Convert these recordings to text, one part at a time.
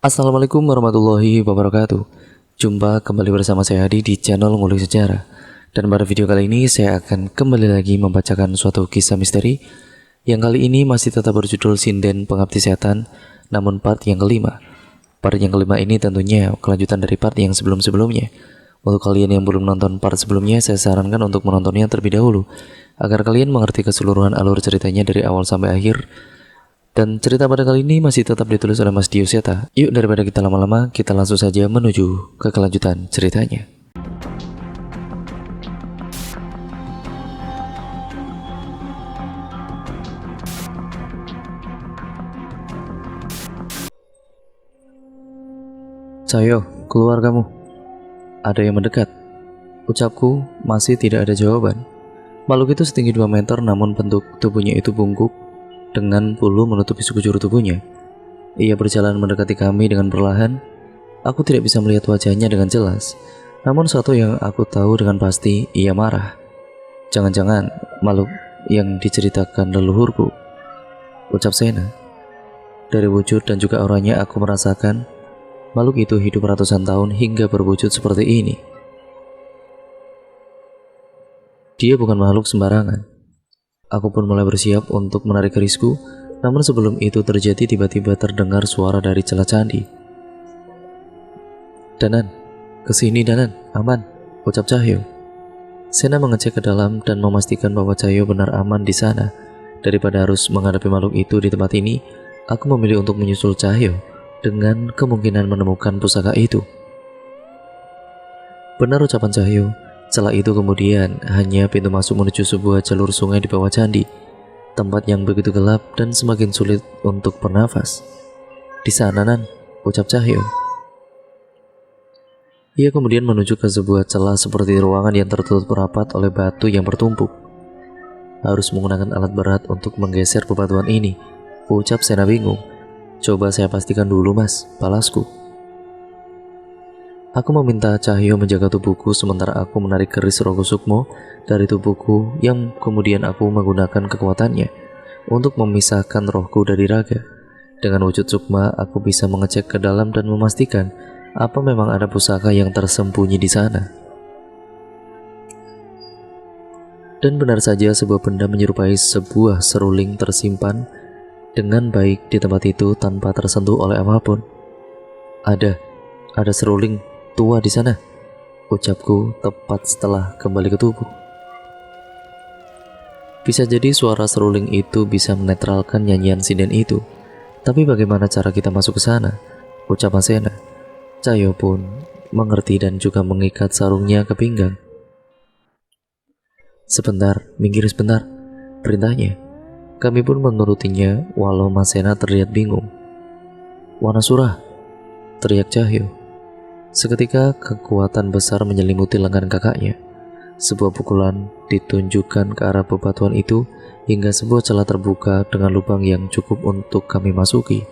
Assalamualaikum warahmatullahi wabarakatuh. Jumpa kembali bersama saya Adi di channel Ngulik Sejarah. Dan pada video kali ini saya akan kembali lagi membacakan suatu kisah misteri yang kali ini masih tetap berjudul Sinden Pengabdi Setan, namun part yang kelima. Part yang kelima ini tentunya kelanjutan dari part yang sebelum-sebelumnya. Untuk kalian yang belum nonton part sebelumnya, saya sarankan untuk menontonnya terlebih dahulu agar kalian mengerti keseluruhan alur ceritanya dari awal sampai akhir. Dan cerita pada kali ini masih tetap ditulis oleh Mas Dio Seta. Yuk daripada kita lama-lama, kita langsung saja menuju ke kelanjutan ceritanya. Cahyo, keluar kamu. Ada yang mendekat. Ucapku masih tidak ada jawaban. Makhluk itu setinggi 2 meter namun bentuk tubuhnya itu bungkuk dengan bulu menutupi sekujur tubuhnya. Ia berjalan mendekati kami dengan perlahan. Aku tidak bisa melihat wajahnya dengan jelas. Namun satu yang aku tahu dengan pasti, ia marah. Jangan-jangan makhluk yang diceritakan leluhurku, ucap Sena. Dari wujud dan juga auranya aku merasakan makhluk itu hidup ratusan tahun hingga berwujud seperti ini. Dia bukan makhluk sembarangan. Aku pun mulai bersiap untuk menarik kerisku, namun sebelum itu terjadi tiba-tiba terdengar suara dari celah candi. Danan, kesini Danan, aman, ucap Cahyo. Sena mengecek ke dalam dan memastikan bahwa Cahyo benar aman di sana. Daripada harus menghadapi makhluk itu di tempat ini, aku memilih untuk menyusul Cahyo dengan kemungkinan menemukan pusaka itu. Benar ucapan Cahyo. Celah itu kemudian hanya pintu masuk menuju sebuah jalur sungai di bawah candi, tempat yang begitu gelap dan semakin sulit untuk bernafas. Di sana Nan, ucap Cahyo. Ia kemudian menuju ke sebuah celah seperti ruangan yang tertutup rapat oleh batu yang bertumpuk. Harus menggunakan alat berat untuk menggeser bebatuan ini, ucap Sena bingung. Coba saya pastikan dulu mas, balasku. Aku meminta Cahyo menjaga tubuhku sementara aku menarik keris Rogo Sukmo dari tubuhku yang kemudian aku menggunakan kekuatannya untuk memisahkan rohku dari raga. Dengan wujud sukma, aku bisa mengecek ke dalam dan memastikan apa memang ada pusaka yang tersembunyi di sana. Dan benar saja sebuah benda menyerupai sebuah seruling tersimpan dengan baik di tempat itu tanpa tersentuh oleh apapun. Ada seruling tua di sana, ucapku tepat setelah kembali ke tubuh. Bisa jadi suara seruling itu bisa menetralkan nyanyian sinden itu. Tapi bagaimana cara kita masuk ke sana? Ucap Sena. Cahyo pun mengerti dan juga mengikat sarungnya ke pinggang. Sebentar, minggir sebentar, perintahnya. Kami pun menurutinya walau Mas Sena terlihat bingung. Wanasura, teriak Cahyo. Seketika kekuatan besar menyelimuti lengan kakaknya. Sebuah pukulan ditunjukkan ke arah bebatuan itu hingga sebuah celah terbuka dengan lubang yang cukup untuk kami masuki.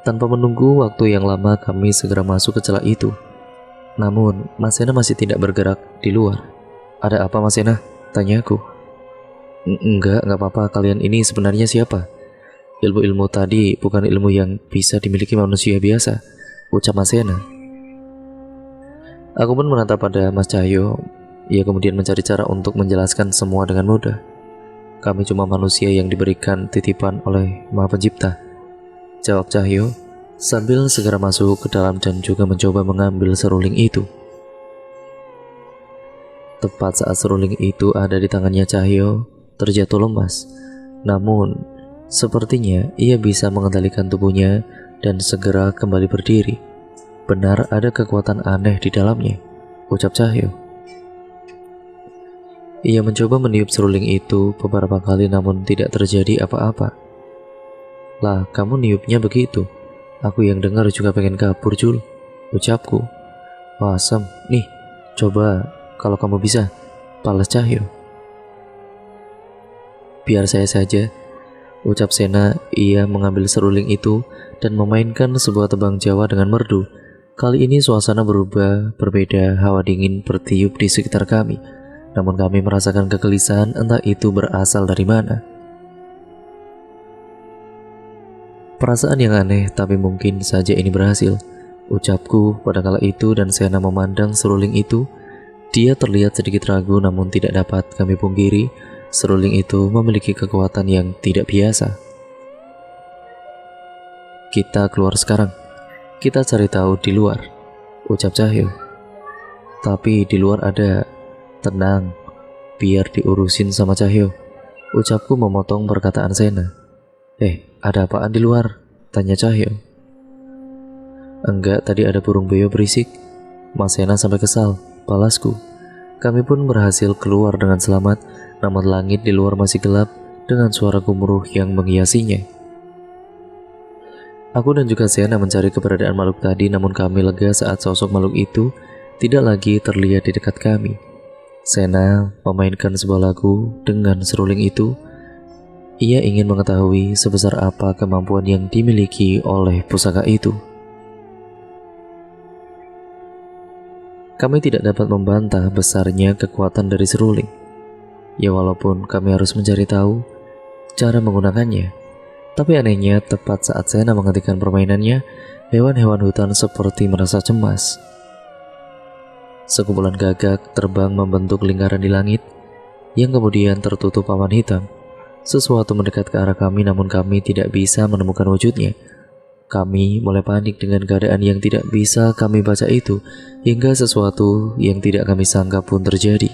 Tanpa menunggu waktu yang lama kami segera masuk ke celah itu. Namun Mas Sena masih tidak bergerak di luar. Ada apa Mas Sena? Tanyaku. Enggak apa-apa, kalian ini sebenarnya siapa? Ilmu-ilmu tadi bukan ilmu yang bisa dimiliki manusia biasa, ucap Mas Sena. Aku pun menatap pada Mas Cahyo. Ia kemudian mencari cara untuk menjelaskan semua dengan mudah. Kami cuma manusia yang diberikan titipan oleh Maha Pencipta, jawab Cahyo sambil segera masuk ke dalam dan juga mencoba mengambil seruling itu. Tepat saat seruling itu ada di tangannya Cahyo, terjatuh lemas. Namun sepertinya ia bisa mengendalikan tubuhnya dan segera kembali berdiri. Benar ada kekuatan aneh di dalamnya, ucap Cahyo. Ia mencoba meniup seruling itu beberapa kali namun tidak terjadi apa-apa. Lah, kamu niupnya begitu. Aku yang dengar juga pengen kabur Jul, ucapku. Wah, Sam, nih, coba kalau kamu bisa, balas Cahyo. Biar saya saja, ucap Sena. Ia mengambil seruling itu dan memainkan sebuah tebang Jawa dengan merdu. Kali ini suasana berubah berbeda, hawa dingin bertiup di sekitar kami. Namun kami merasakan kegelisahan, entah itu berasal dari mana. Perasaan yang aneh, tapi mungkin saja ini berhasil. Ucapku pada kala itu dan Sena memandang seruling itu. Dia terlihat sedikit ragu, namun tidak dapat kami pungkiri, seruling itu memiliki kekuatan yang tidak biasa. Kita keluar sekarang. Kita cari tahu di luar, ucap Cahyo. Tapi di luar ada. Tenang, biar diurusin sama Cahyo, ucapku memotong perkataan Sena. Ada apaan di luar? Tanya Cahyo. Enggak, tadi ada burung beo berisik. Mas Sena sampai kesal, balasku. Kami pun berhasil keluar dengan selamat, namun langit di luar masih gelap dengan suara gemuruh yang menghiasinya. Aku dan juga Sena mencari keberadaan makhluk tadi, namun kami lega saat sosok makhluk itu tidak lagi terlihat di dekat kami. Sena memainkan sebuah lagu dengan seruling itu. Ia ingin mengetahui sebesar apa kemampuan yang dimiliki oleh pusaka itu. Kami tidak dapat membantah besarnya kekuatan dari seruling. Ya, walaupun kami harus mencari tahu cara menggunakannya. Tapi anehnya, tepat saat Sena menghentikan permainannya, hewan-hewan hutan seperti merasa cemas. Sekumpulan gagak terbang membentuk lingkaran di langit, yang kemudian tertutup awan hitam. Sesuatu mendekat ke arah kami, namun kami tidak bisa menemukan wujudnya. Kami mulai panik dengan keadaan yang tidak bisa kami baca itu, hingga sesuatu yang tidak kami sangka pun terjadi.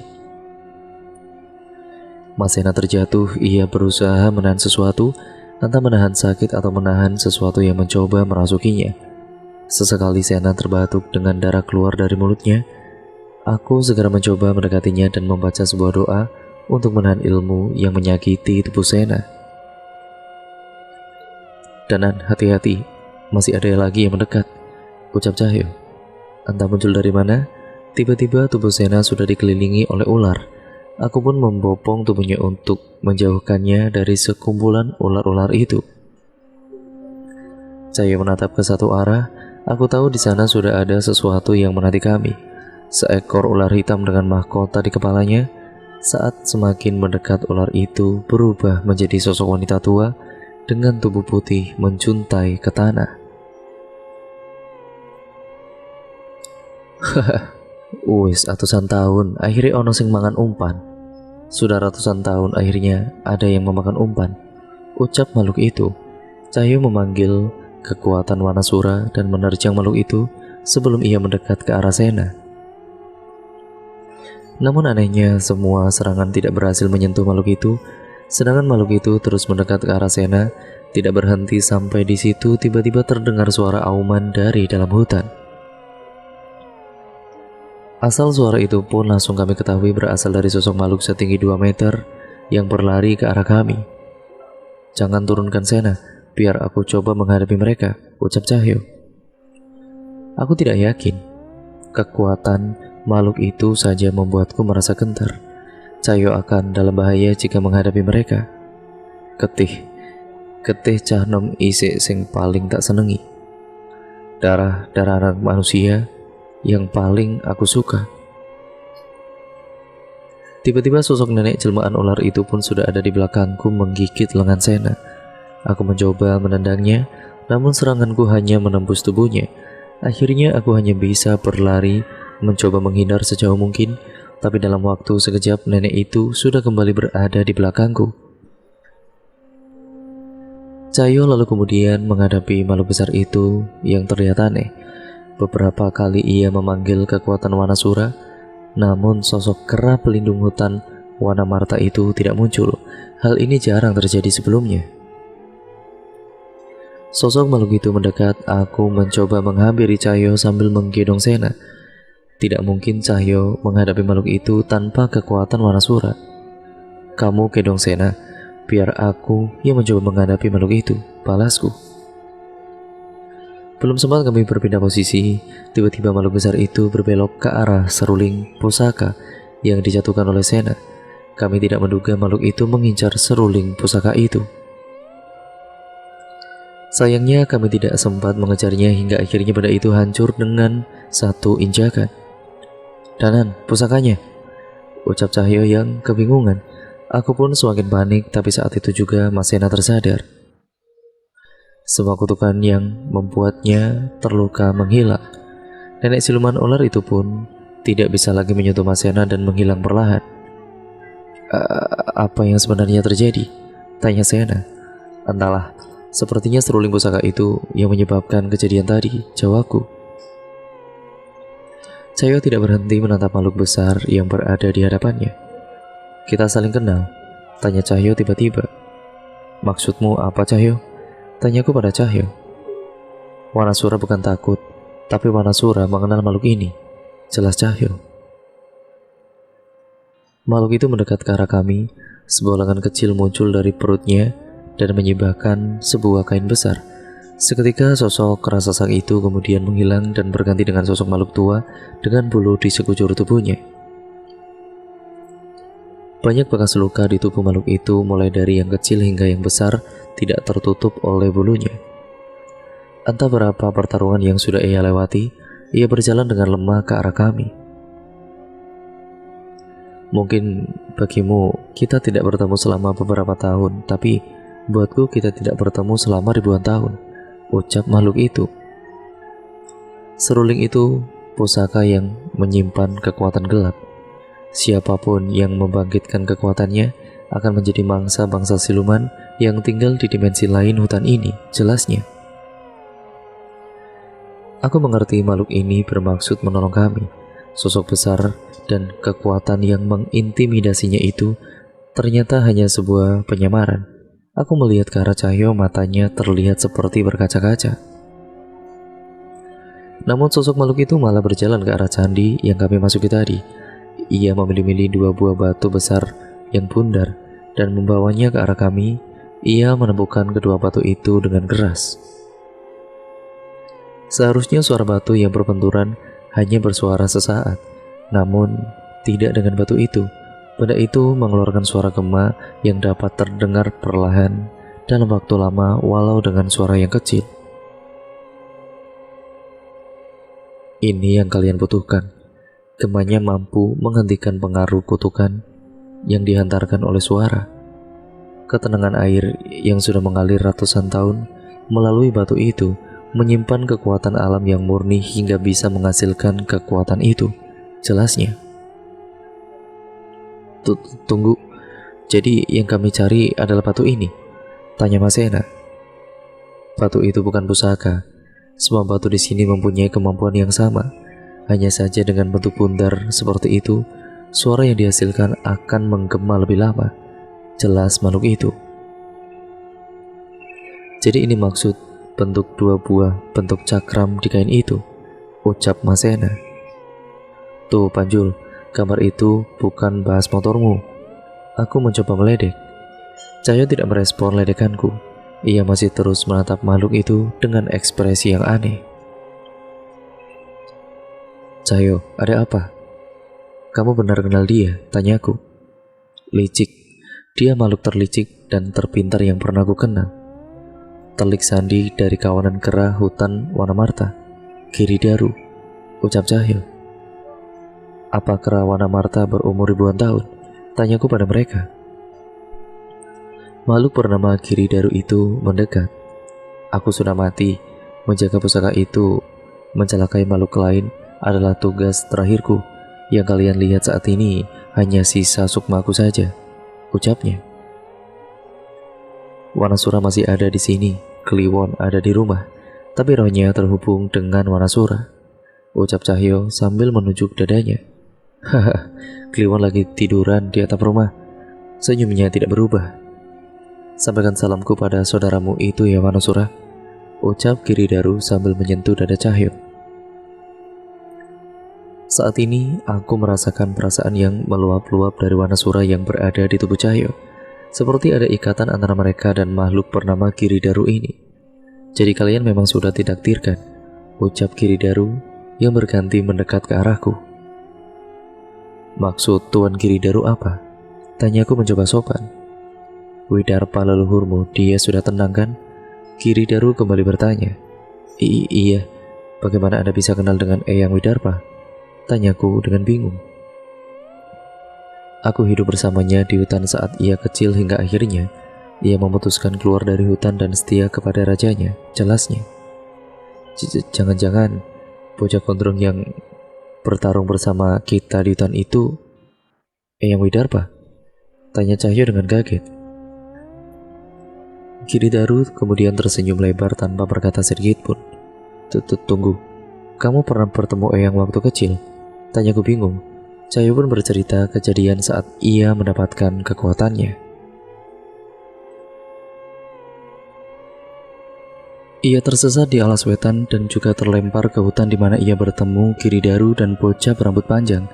Mas Sena terjatuh. Ia berusaha menahan sesuatu, entah menahan sakit atau menahan sesuatu yang mencoba merasukinya. Sesekali Sena terbatuk dengan darah keluar dari mulutnya. Aku segera mencoba mendekatinya dan membaca sebuah doa untuk menahan ilmu yang menyakiti tubuh Sena. Danan, hati-hati, masih ada lagi yang mendekat, ucap Cahyo. Entah muncul dari mana, tiba-tiba tubuh Sena sudah dikelilingi oleh ular. Aku pun membopong tubuhnya untuk menjauhkannya dari sekumpulan ular-ular itu. Cahyo menatap ke satu arah. Aku tahu di sana sudah ada sesuatu yang menanti kami. Seekor ular hitam dengan mahkota di kepalanya. Saat semakin mendekat, ular itu berubah menjadi sosok wanita tua dengan tubuh putih menjuntai ke tanah. Haha, wis ratusan tahun akhirnya ono sing mangan umpan. Sudah ratusan tahun akhirnya ada yang memakan umpan, ucap makhluk itu. Cahyo memanggil kekuatan Wanasura dan menerjang makhluk itu sebelum ia mendekat ke arah Sena. Namun anehnya, semua serangan tidak berhasil menyentuh makhluk itu. Sedangkan makhluk itu terus mendekat ke arah Sena. Tidak berhenti sampai di situ, tiba-tiba terdengar suara auman dari dalam hutan. Asal suara itu pun langsung kami ketahui berasal dari sosok makhluk setinggi 2 meter yang berlari ke arah kami. Jangan turunkan Sena, biar aku coba menghadapi mereka, ucap Cahyo. Aku tidak yakin. Kekuatan makhluk itu saja membuatku merasa gentar. Cahyo akan dalam bahaya jika menghadapi mereka. Getih cah nom isik sing paling tak senengi. Darah anak manusia yang paling aku suka. Tiba-tiba sosok nenek jelmaan ular itu pun sudah ada di belakangku menggigit lengan Sena. Aku mencoba menendangnya, namun seranganku hanya menembus tubuhnya. Akhirnya aku hanya bisa berlari, mencoba menghindar sejauh mungkin, tapi dalam waktu sekejap nenek itu sudah kembali berada di belakangku. Cahyo lalu kemudian menghadapi makhluk besar itu yang terlihat aneh. Beberapa kali ia memanggil kekuatan Wanasura, namun sosok kera pelindung hutan Wanamarta itu tidak muncul. Hal ini jarang terjadi sebelumnya. Sosok makhluk itu mendekat. Aku mencoba menghampiri Cahyo sambil menggendong Sena. Tidak mungkin Cahyo menghadapi makhluk itu tanpa kekuatan Wanasura. Kamu gendong Sena, biar aku yang mencoba menghadapi makhluk itu, balasku. Belum sempat kami berpindah posisi, tiba-tiba makhluk besar itu berbelok ke arah seruling pusaka yang dijatuhkan oleh Sena. Kami tidak menduga makhluk itu mengincar seruling pusaka itu. Sayangnya kami tidak sempat mengejarnya hingga akhirnya benda itu hancur dengan satu injakan. Danan, pusakanya, ucap Cahyo yang kebingungan. Aku pun semakin panik, tapi saat itu juga Mas Sena tersadar. Semua kutukan yang membuatnya terluka menghilang. Nenek siluman ular itu pun tidak bisa lagi menyentuh Masena dan menghilang perlahan. Apa yang sebenarnya terjadi? Tanya Sena. Entahlah, sepertinya seruling pusaka itu yang menyebabkan kejadian tadi, jawabku. Cahyo tidak berhenti menatap makhluk besar yang berada di hadapannya. Kita saling kenal, tanya Cahyo tiba-tiba. Maksudmu apa, Cahyo? Tanyaku pada Cahyo. Wanasura bukan takut, tapi Wanasura mengenal makhluk ini, jelas Cahyo. Makhluk itu mendekat ke arah kami, sebuah lengan kecil muncul dari perutnya dan menyibakkan sebuah kain besar. Seketika sosok raksasa itu kemudian menghilang dan berganti dengan sosok makhluk tua dengan bulu di sekujur tubuhnya. Banyak bekas luka di tubuh makhluk itu, mulai dari yang kecil hingga yang besar, tidak tertutup oleh bulunya. Entah berapa pertarungan yang sudah ia lewati, ia berjalan dengan lemah ke arah kami. Mungkin bagimu kita tidak bertemu selama beberapa tahun, tapi buatku kita tidak bertemu selama ribuan tahun, ucap makhluk itu. Seruling itu pusaka yang menyimpan kekuatan gelap. Siapapun yang membangkitkan kekuatannya akan menjadi mangsa bangsa siluman yang tinggal di dimensi lain hutan ini, jelasnya. Aku mengerti makhluk ini bermaksud menolong kami. Sosok besar dan kekuatan yang mengintimidasinya itu ternyata hanya sebuah penyamaran. Aku melihat ke arah Cahyo, matanya terlihat seperti berkaca-kaca. Namun sosok makhluk itu malah berjalan ke arah candi yang kami masuki tadi. Ia memilih-milih dua buah batu besar yang bundar dan membawanya ke arah kami. Ia menemukan kedua batu itu dengan keras. Seharusnya suara batu yang berbenturan hanya bersuara sesaat, namun tidak dengan batu itu. Benda itu mengeluarkan suara gema yang dapat terdengar perlahan dalam waktu lama walau dengan suara yang kecil. Ini yang kalian butuhkan. Gemanya mampu menghentikan pengaruh kutukan yang dihantarkan oleh suara. Ketenangan air yang sudah mengalir ratusan tahun melalui batu itu menyimpan kekuatan alam yang murni hingga bisa menghasilkan kekuatan itu, jelasnya. Tunggu, jadi yang kami cari adalah batu ini? Tanya Masena. Batu itu bukan pusaka. Semua batu di sini mempunyai kemampuan yang sama. Hanya saja dengan bentuk bundar seperti itu, suara yang dihasilkan akan menggema lebih lama, jelas makhluk itu. Jadi ini maksud bentuk dua buah bentuk cakram di kain itu, ucap Masena. Tuh Panjul, gambar itu bukan bahas motormu. Aku mencoba meledek. Cahyo tidak merespon ledekanku. Ia masih terus menatap makhluk itu dengan ekspresi yang aneh. Cahyo, ada apa? Kamu benar kenal dia? Tanyaku. Licik. Dia makhluk terlicik dan terpintar yang pernah aku kenal. Telik sandi dari kawanan kera hutan Wanamarta, Giridaru, ucap Cahyo. Apa kera Wanamarta berumur ribuan tahun? Tanyaku pada mereka. Makhluk bernama Giridaru itu mendekat. Aku sudah mati. Menjaga pusaka itu, mencelakai makhluk lain adalah tugas terakhirku. Yang kalian lihat saat ini hanya sisa sukmaku saja, ucapnya. Wanasura masih ada di sini. Kliwon ada di rumah, tapi rohnya terhubung dengan Wanasura, ucap Cahyo sambil menunjuk dadanya. Haha, Kliwon lagi tiduran di atap rumah. Senyumnya tidak berubah. Sampaikan salamku pada saudaramu itu ya Wanasura, ucap Giridaru sambil menyentuh dada Cahyo. Saat ini aku merasakan perasaan yang meluap-luap dari Wanasura yang berada di tubuh Cahyo. Seperti ada ikatan antara mereka dan makhluk bernama Giridaru ini. Jadi kalian memang sudah ditakdirkan, ucap Giridaru yang berganti mendekat ke arahku. Maksud Tuan Giridaru apa? Tanyaku mencoba sopan. Widarpa leluhurmu, dia sudah tenang kan? Giridaru kembali bertanya. Iya, bagaimana Anda bisa kenal dengan Eyang Widarpa? Tanyaku dengan bingung. Aku hidup bersamanya di hutan saat ia kecil hingga akhirnya Ia memutuskan keluar dari hutan dan setia kepada rajanya, jelasnya. Jangan-jangan bocah gondrong yang bertarung bersama kita di hutan itu Eyang Widarpa? Tanya Cahyo dengan kaget. Giridaru kemudian tersenyum lebar tanpa berkata sedikit pun. Tunggu, kamu pernah bertemu Eyang waktu kecil? Tanyaku bingung. Cahyo pun bercerita kejadian saat ia mendapatkan kekuatannya. Ia tersesat di alas wetan dan juga terlempar ke hutan di mana ia bertemu Giridaru dan bocah berambut panjang.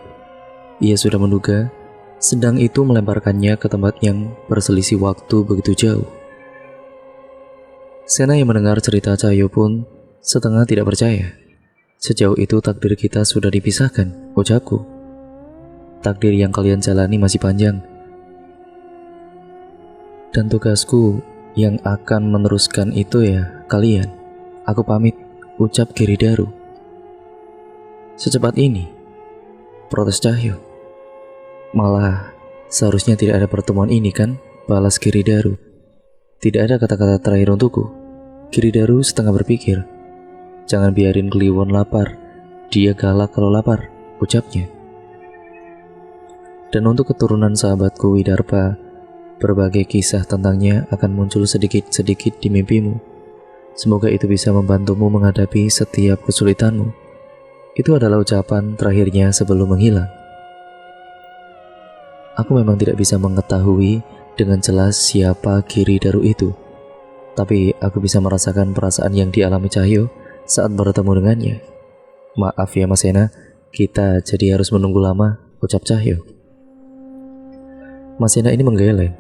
Ia sudah menduga, sedang itu melemparkannya ke tempat yang berselisih waktu begitu jauh. Sena yang mendengar cerita Cahyo pun setengah tidak percaya. Sejauh itu takdir kita sudah dipisahkan, ucapku. Takdir yang kalian jalani masih panjang. Dan tugasku yang akan meneruskan itu ya kalian. Aku pamit, ucap Giridaru. Secepat ini, protes Cahyo. Malah seharusnya tidak ada pertemuan ini kan, balas Giridaru. Tidak ada kata-kata terakhir untukku. Giridaru setengah berpikir. Jangan biarin Kliwon lapar, dia galak kalau lapar, ucapnya. Dan untuk keturunan sahabatku Widarpa, berbagai kisah tentangnya akan muncul sedikit-sedikit di mimpimu. Semoga itu bisa membantumu menghadapi setiap kesulitanmu. Itu adalah ucapan terakhirnya sebelum menghilang. Aku memang tidak bisa mengetahui dengan jelas siapa Giridaru itu, tapi aku bisa merasakan perasaan yang dialami Cahyo saat bertemu dengannya. Maaf ya Mas Sena, kita jadi harus menunggu lama, ucap Cahyo. Mas Sena ini menggeleng.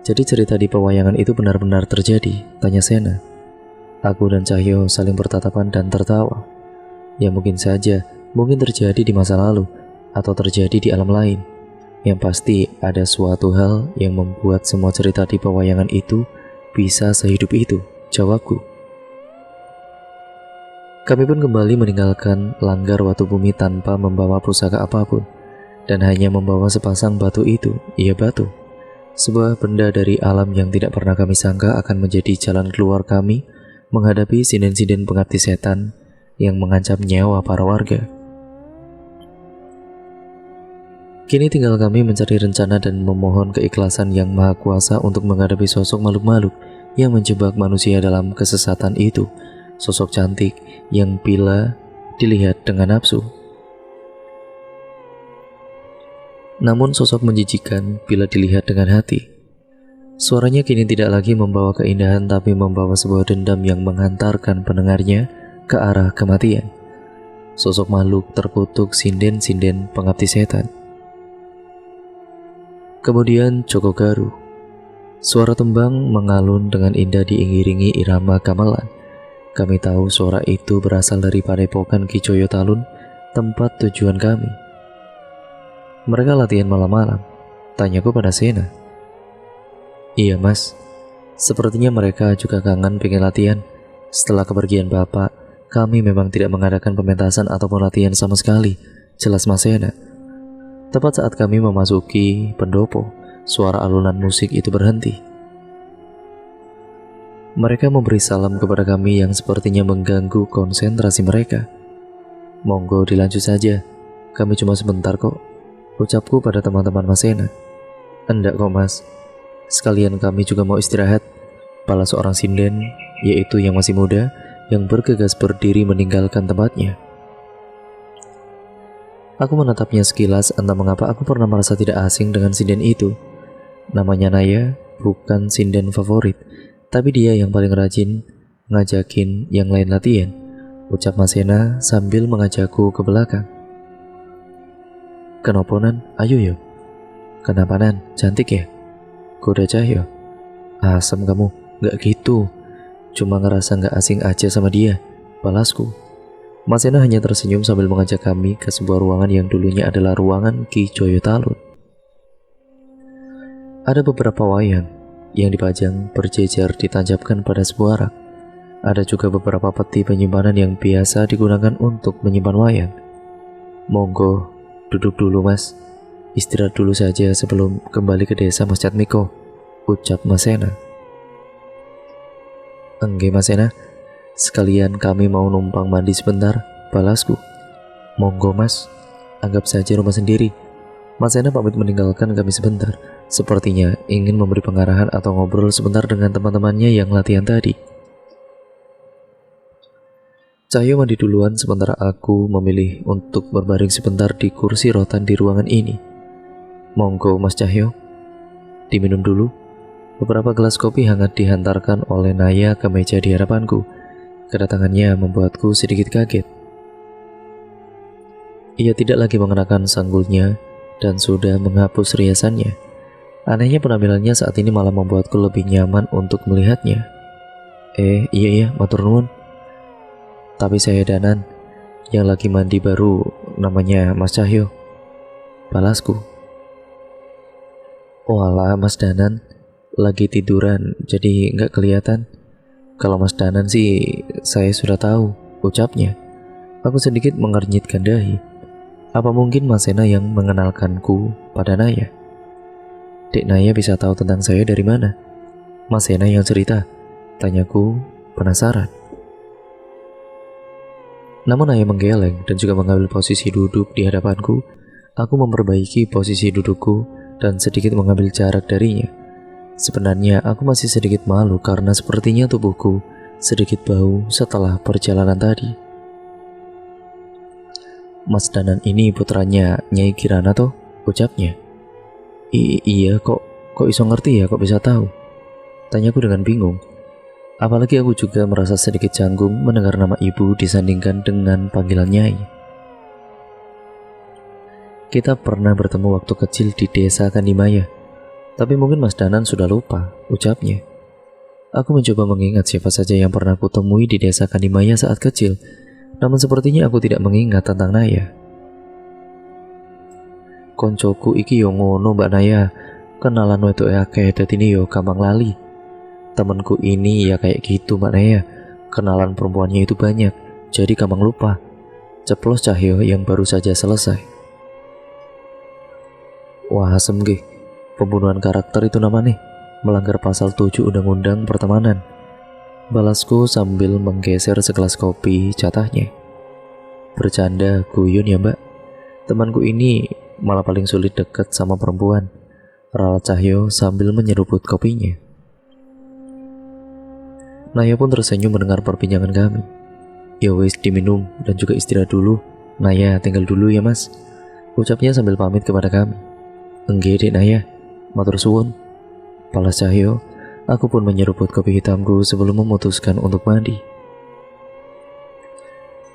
Jadi cerita di pewayangan itu benar-benar terjadi, tanya Sena. Aku dan Cahyo saling bertatapan dan tertawa. Ya mungkin saja, mungkin terjadi di masa lalu, atau terjadi di alam lain. Yang pasti ada suatu hal yang membuat semua cerita di pewayangan itu bisa sehidup itu, jawabku. Kami pun kembali meninggalkan langgar Watu Bumi tanpa membawa pusaka apapun, dan hanya membawa sepasang batu itu, iya batu. Sebuah benda dari alam yang tidak pernah kami sangka akan menjadi jalan keluar kami menghadapi sinden-sinden pengabdi setan yang mengancam nyawa para warga. Kini tinggal kami mencari rencana dan memohon keikhlasan yang maha kuasa untuk menghadapi sosok makhluk-makhluk yang menjebak manusia dalam kesesatan itu. Sosok cantik yang bila dilihat dengan nafsu, namun sosok menjijikan bila dilihat dengan hati. Suaranya kini tidak lagi membawa keindahan, tapi membawa sebuah dendam yang menghantarkan pendengarnya ke arah kematian. Sosok makhluk terkutuk sinden-sinden pengabdi setan. Kemudian Joko Garu. Suara tembang mengalun dengan indah diiringi irama gamelan. Kami tahu suara itu berasal dari padepokan Ki Joyo Talun, tempat tujuan kami. Mereka latihan malam-malam, tanyaku pada Sena. Iya mas, sepertinya mereka juga kangen pengen latihan. Setelah kepergian bapak, kami memang tidak mengadakan pementasan ataupun latihan sama sekali, jelas Mas Sena. Tepat saat kami memasuki pendopo, suara alunan musik itu berhenti. Mereka memberi salam kepada kami yang sepertinya mengganggu konsentrasi mereka. Monggo dilanjut saja, kami cuma sebentar kok, ucapku pada teman-teman Mas Sena. Enggak kok mas, sekalian kami juga mau istirahat, balas seorang sinden, yaitu yang masih muda, yang bergegas berdiri meninggalkan tempatnya. Aku menatapnya sekilas, entah mengapa aku pernah merasa tidak asing dengan sinden itu. Namanya Naya, bukan sinden favorit, tapi dia yang paling rajin ngajakin yang lain latihan, ucap Mas Sena sambil mengajakku ke belakang. Kenapa Nan? Ayo yuk. Kenapa Nan? Cantik ya? Goda Cahyo. Asem kamu, gak gitu. Cuma ngerasa gak asing aja sama dia, balasku. Mas Sena hanya tersenyum sambil mengajak kami ke sebuah ruangan yang dulunya adalah ruangan Ki Joyo Talun. Ada beberapa wayang yang dipajang berjejer ditancapkan pada sebuah rak. Ada juga beberapa peti penyimpanan yang biasa digunakan untuk menyimpan wayang. Monggo, duduk dulu mas, istirahat dulu saja sebelum kembali ke desa Mas Chatmiko, ucap Mas Sena. Enggak Mas Ena, sekalian kami mau numpang mandi sebentar, balasku. Monggo Mas, anggap saja rumah sendiri. Mas Ena pamit meninggalkan kami sebentar, sepertinya ingin memberi pengarahan atau ngobrol sebentar dengan teman-temannya yang latihan tadi. Cahyo mandi duluan sementara aku memilih untuk berbaring sebentar di kursi rotan di ruangan ini. Monggo Mas Cahyo, diminum dulu. Beberapa gelas kopi hangat dihantarkan oleh Naya ke meja di hadapanku. Kedatangannya membuatku sedikit kaget. Ia tidak lagi mengenakan sanggulnya dan sudah menghapus riasannya. Anehnya penampilannya saat ini malah membuatku lebih nyaman untuk melihatnya. Iya, matur nuwun. Tapi saya Danan, yang lagi mandi baru namanya Mas Cahyo, balasku. Oh alah Mas Danan, lagi tiduran jadi nggak kelihatan. Kalau Mas Danan sih saya sudah tahu, ucapnya. Aku sedikit mengernyitkan dahi. Apa mungkin Mas Ena yang mengenalkanku pada Naya? Dek Naya bisa tahu tentang saya dari mana? Mas Ena yang cerita, tanyaku penasaran. Namun Naya menggeleng dan juga mengambil posisi duduk di hadapanku. Aku memperbaiki posisi dudukku dan sedikit mengambil jarak darinya. Sebenarnya aku masih sedikit malu karena sepertinya tubuhku sedikit bau setelah perjalanan tadi. Mas Danan ini putranya Nyai Kirana toh, ucapnya. Iya kok iso ngerti ya, kok bisa tahu? Tanyaku dengan bingung. Apalagi aku juga merasa sedikit canggung mendengar nama ibu disandingkan dengan panggilan Nyai. Kita pernah bertemu waktu kecil di desa Kandimaya, tapi mungkin Mas Danan sudah lupa, ucapnya. Aku mencoba mengingat siapa saja yang pernah kutemui di desa Kandimaya saat kecil, namun sepertinya aku tidak mengingat tentang Naya. Koncoku iki yo ngono Mbak Naya, kenalan wedoke akeh dadi yo gampang lali. Temanku ini ya kayak gitu Mbak Naya, kenalan perempuannya itu banyak, jadi gampang lupa. Ceplos Cahyo yang baru saja selesai. Wah asem gih, pembunuhan karakter itu namanya, melanggar pasal 7 Undang-Undang Pertemanan. Balasku sambil menggeser segelas kopi jatahnya. Bercanda guyon ya Mbak, temanku ini malah paling sulit deket sama perempuan, ralat Cahyo sambil menyeruput kopinya. Naya pun tersenyum mendengar perbincangan kami. Ya wis diminum dan juga istirahat dulu. Naya tinggal dulu ya Mas, ucapnya sambil pamit kepada kami. Enggak dek Naya, matur suwun, balas Cahyo. Aku pun menyeruput kopi hitamku sebelum memutuskan untuk mandi.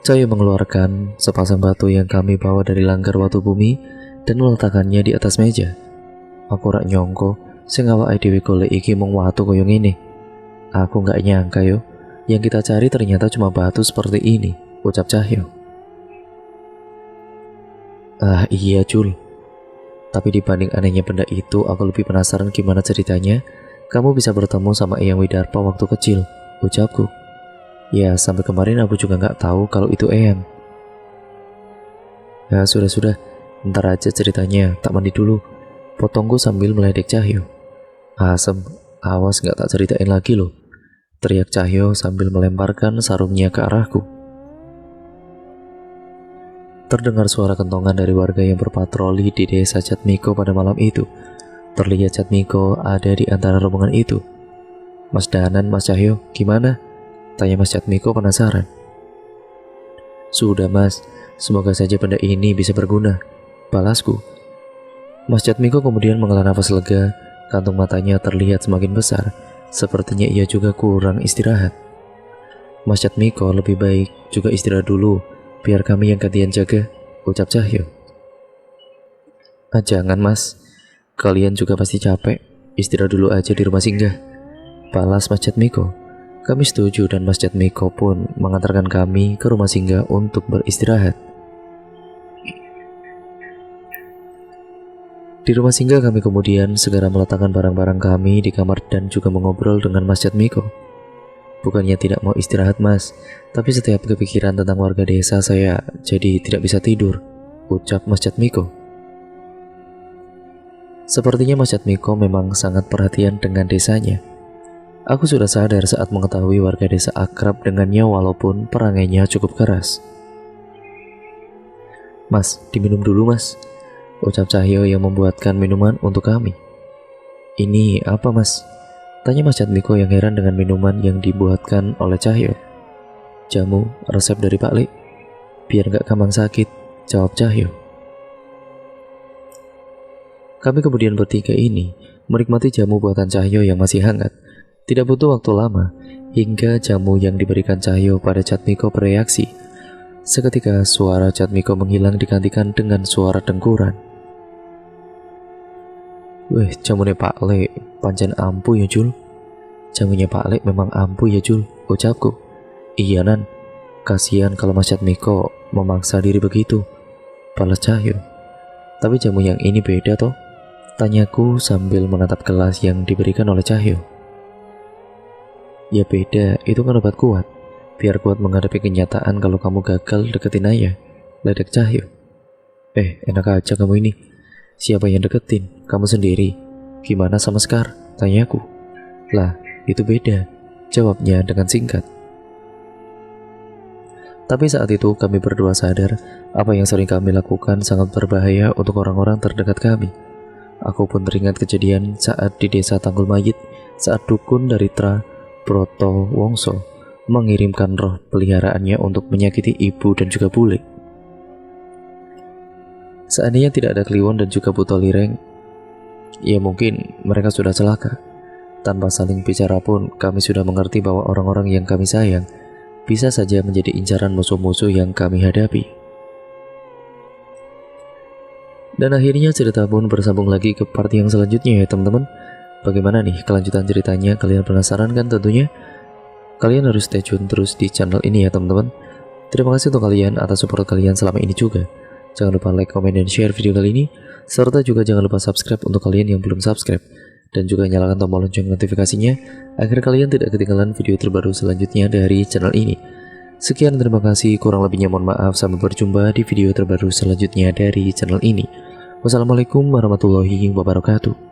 Cahyo mengeluarkan sepasang batu yang kami bawa dari langgar watu bumi dan meletakkannya di atas meja. Aku rak nyongko sing awake dhewe golek iki mung watu koyo ngene. Aku gak nyangka yo, yang kita cari ternyata cuma batu seperti ini, ucap Cahyo. Ah iya Jul, tapi dibanding anehnya benda itu, aku lebih penasaran gimana ceritanya kamu bisa bertemu sama Eyang Widarpa waktu kecil, ucapku. Ya sampai kemarin aku juga gak tahu kalau itu Eyang. Ya sudah, ntar aja ceritanya, tak mandi dulu, potongku sambil meledek Cahyo. Asem, awas gak tak ceritain lagi loh, teriak Cahyo sambil melemparkan sarungnya ke arahku. Terdengar suara kentongan dari warga yang berpatroli di desa Jatmiko pada malam itu. Terlihat Jatmiko ada di antara rombongan itu. Mas Danan, Mas Cahyo, gimana? Tanya Mas Jatmiko penasaran. Sudah Mas, semoga saja benda ini bisa berguna, balasku. Mas Jatmiko kemudian menghela nafas lega, kantung matanya terlihat semakin besar. Sepertinya ia juga kurang istirahat. Mas Jatmiko lebih baik juga istirahat dulu, biar kami yang gantian jaga, ucap Cahyo. Jangan Mas, kalian juga pasti capek, istirahat dulu aja di rumah singgah, balas Mas Jatmiko. Kami setuju dan Mas Jatmiko pun mengantarkan kami ke rumah singgah untuk beristirahat. Di rumah singgah kami kemudian segera meletakkan barang-barang kami di kamar dan juga mengobrol dengan Mas Jatmiko. Bukannya tidak mau istirahat Mas, tapi setiap kepikiran tentang warga desa saya jadi tidak bisa tidur, ucap Mas Jatmiko. Sepertinya Mas Jatmiko memang sangat perhatian dengan desanya. Aku sudah sadar saat mengetahui warga desa akrab dengannya walaupun perangainya cukup keras. "Mas, diminum dulu mas," ucap Cahyo yang membuatkan minuman untuk kami. "Ini apa mas?" tanya Mas Jatmiko yang heran dengan minuman yang dibuatkan oleh Cahyo. "Jamu, resep dari Pak Le, biar gak gampang sakit," jawab Cahyo. Kami kemudian bertiga ini menikmati jamu buatan Cahyo yang masih hangat. Tidak butuh waktu lama hingga jamu yang diberikan Cahyo pada Jatmiko bereaksi. Seketika suara Jatmiko menghilang digantikan dengan suara dengkuran. "Weh, jamune Pak Le, pancen ampuh ya Jul." "Jamunya Pak Le memang ampuh ya Jul," ucapku. "Iya Nan, kasihan kalau Mas Jatmiko memaksa diri begitu," balas Cahyo. "Tapi jamu yang ini beda toh?" tanyaku sambil menatap gelas yang diberikan oleh Cahyo. "Ya beda, itu kan obat kuat. Biar kuat menghadapi kenyataan kalau kamu gagal deketin Ayah," ledek Cahyo. Enak aja kamu ini. Siapa yang deketin? Kamu sendiri. Gimana sama Sekar?" tanyaku. "Lah, itu beda," jawabnya dengan singkat. Tapi saat itu kami berdua sadar apa yang sering kami lakukan sangat berbahaya untuk orang-orang terdekat kami. Aku pun teringat kejadian saat di desa Tanggul Mayit, saat dukun dari Tra Broto Wongso mengirimkan roh peliharaannya untuk menyakiti ibu dan juga bule. Seandainya tidak ada Kliwon dan juga Buto Lireng, ya mungkin mereka sudah celaka. Tanpa saling bicara pun kami sudah mengerti bahwa orang-orang yang kami sayang bisa saja menjadi incaran musuh-musuh yang kami hadapi. Dan akhirnya cerita pun bersambung lagi ke part yang selanjutnya ya teman-teman. Bagaimana nih kelanjutan ceritanya? Kalian penasaran kan tentunya? Kalian harus stay tune terus di channel ini ya teman-teman. Terima kasih untuk kalian atas support kalian selama ini juga. Jangan lupa like, comment, dan share video kali ini. Serta juga jangan lupa subscribe untuk kalian yang belum subscribe. Dan juga nyalakan tombol lonceng notifikasinya agar kalian tidak ketinggalan video terbaru selanjutnya dari channel ini. Sekian, terima kasih, kurang lebihnya mohon maaf. Sampai berjumpa di video terbaru selanjutnya dari channel ini. Wassalamualaikum warahmatullahi wabarakatuh.